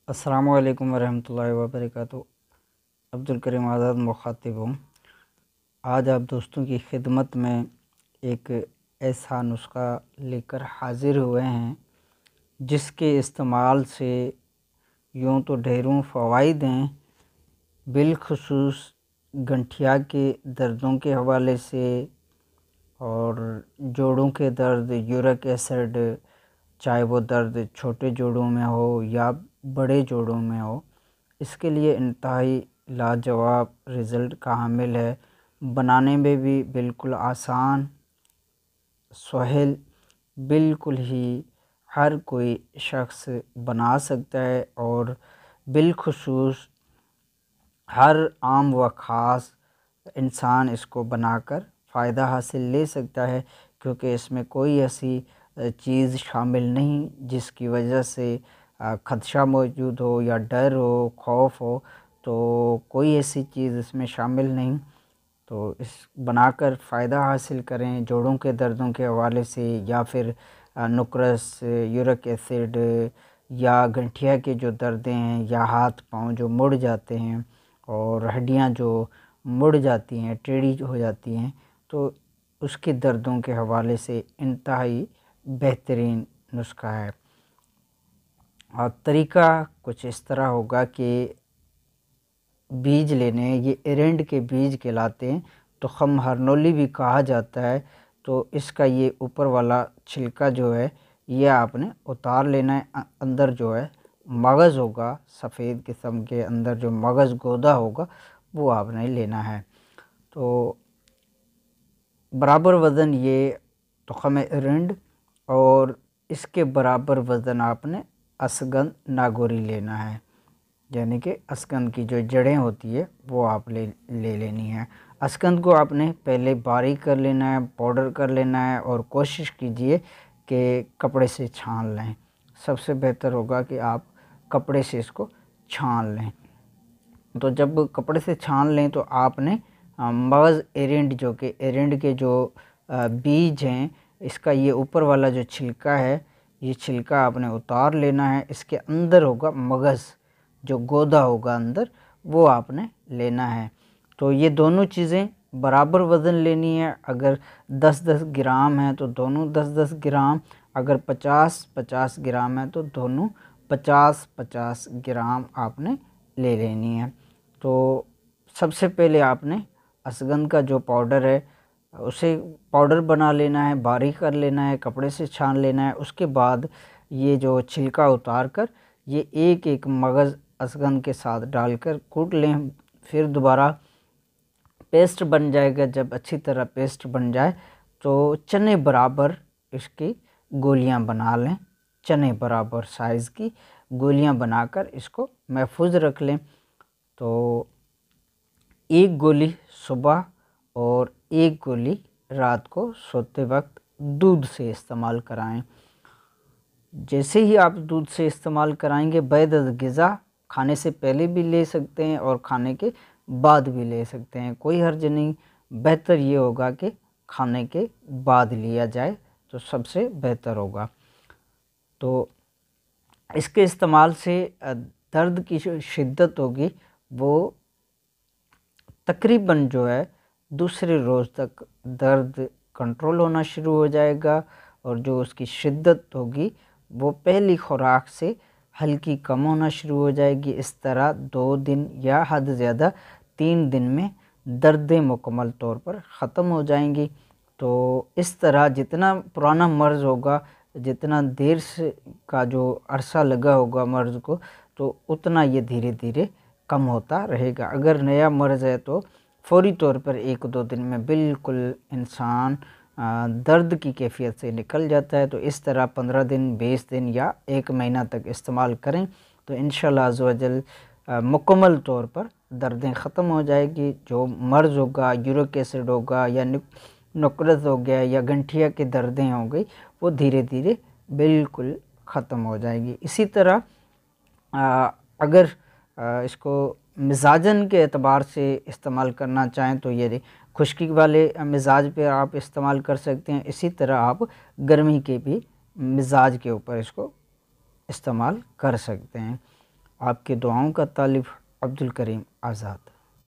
अस्सलामु अलैकुम वरहमतुल्लाहि वबरकातुहू। अब्दुल करीम आज़ाद मुखातिब हूँ। आज आप दोस्तों की खिदमत में एक ऐसा नुस्खा लेकर हाज़िर हुए हैं जिसके इस्तेमाल से यूँ तो ढेरों फ़वाइद हैं, बिलखुसूस गठिया के दर्दों के हवाले से और जोड़ों के दर्द, यूरिक एसिड, चाहे वो दर्द छोटे जोड़ों में हो या बड़े जोड़ों में हो, इसके लिए इंतहाई लाजवाब रिज़ल्ट का हामिल है। बनाने में भी बिल्कुल आसान, सहल, बिल्कुल ही हर कोई शख्स बना सकता है और बिलखुसूस हर आम व ख़ास इंसान इसको बनाकर फ़ायदा हासिल ले सकता है, क्योंकि इसमें कोई ऐसी चीज़ शामिल नहीं जिसकी वजह से ख़दशा मौजूद हो या डर हो, खौफ हो। तो कोई ऐसी चीज़ इसमें शामिल नहीं। तो इस बनाकर फ़ायदा हासिल करें जोड़ों के दर्दों के हवाले से, या फिर नुक्रस, यूरिक एसिड या गठिया के जो दर्दें हैं, या हाथ पाँव जो मुड़ जाते हैं और हड्डियां जो मुड़ जाती हैं, टेढ़ी हो जाती हैं, तो उसके दर्दों के हवाले से इंतहाई बेहतरीन नुस्खा है। और तरीका कुछ इस तरह होगा कि बीज लेने, ये एरेंड के बीज कहलाते हैं, तो खम हरनोली भी कहा जाता है। तो इसका ये ऊपर वाला छिलका जो है ये आपने उतार लेना है। अंदर जो है मगज़ होगा, सफ़ेद किस्म के अंदर जो मगज़ गोदा होगा वो आपने लेना है। तो बराबर वज़न ये तुख़म एरेंड और इसके बराबर वज़न आपने असगंद नागोरी लेना है, यानी कि असगंद की जो जड़ें होती है वो आप ले लेनी है। असगंद को आपने पहले बारीक कर लेना है, पाउडर कर लेना है, और कोशिश कीजिए कि कपड़े से छान लें। सबसे बेहतर होगा कि आप कपड़े से इसको छान लें। तो जब कपड़े से छान लें तो आपने मगज़ एरेंड, जो कि एरेंड के जो बीज हैं, इसका ये ऊपर वाला जो छिलका है, ये छिलका आपने उतार लेना है। इसके अंदर होगा मगज़, जो गोदा होगा अंदर, वो आपने लेना है। तो ये दोनों चीज़ें बराबर वज़न लेनी है। अगर 10-10 ग्राम है तो दोनों 10-10 ग्राम, अगर 50-50 ग्राम है तो दोनों 50-50 ग्राम आपने ले लेनी है। तो सबसे पहले आपने असगंद का जो पाउडर है उसे पाउडर बना लेना है, बारीक कर लेना है, कपड़े से छान लेना है। उसके बाद ये जो छिलका उतार कर ये एक एक मगज़ असगंद के साथ डालकर कूट लें। फिर दोबारा पेस्ट बन जाएगा। जब अच्छी तरह पेस्ट बन जाए तो चने बराबर इसकी गोलियां बना लें। चने बराबर साइज़ की गोलियां बनाकर इसको महफूज रख लें। तो एक गोली सुबह और एक गोली रात को सोते वक्त दूध से इस्तेमाल कराएं। जैसे ही आप दूध से इस्तेमाल कराएंगे, बैद ग़िज़ा, खाने से पहले भी ले सकते हैं और खाने के बाद भी ले सकते हैं, कोई हर्ज नहीं। बेहतर ये होगा कि खाने के बाद लिया जाए तो सबसे बेहतर होगा। तो इसके इस्तेमाल से दर्द की जो शिद्दत होगी वो तकरीबन जो है दूसरे रोज़ तक दर्द कंट्रोल होना शुरू हो जाएगा, और जो उसकी शिद्दत होगी वो पहली खुराक से हल्की कम होना शुरू हो जाएगी। इस तरह 2 दिन या हद ज़्यादा 3 दिन में दर्दें मुकम्मल तौर पर ख़त्म हो जाएंगी। तो इस तरह जितना पुराना मर्ज़ होगा, जितना देर से का जो अरसा लगा होगा मर्ज़ को, तो उतना ये धीरे धीरे कम होता रहेगा। अगर नया मर्ज़ है तो फ़ौरी तौर पर 1-2 दिन में बिल्कुल इंसान दर्द की कैफियत से निकल जाता है। तो इस तरह 15 दिन, 20 दिन या 1 महीना तक इस्तेमाल करें तो इंशाअल्लाह अज़्ज़ व जल मुकम्मल तौर पर दर्दें ख़त्म हो जाएगी। जो मर्ज़ होगा, यूरिक एसिड होगा या नुक्रस हो गया या गठिया की दर्दें हो गई, वो धीरे धीरे बिल्कुल ख़त्म हो जाएगी। इसी तरह अगर इसको मिजाजन के एतबार से इस्तेमाल करना चाहें तो ये खुश्की वाले मिजाज पे आप इस्तेमाल कर सकते हैं। इसी तरह आप गर्मी के भी मिजाज के ऊपर इसको इस्तेमाल कर सकते हैं। आपके दुआओं का तालिब अब्दुल करीम आज़ाद।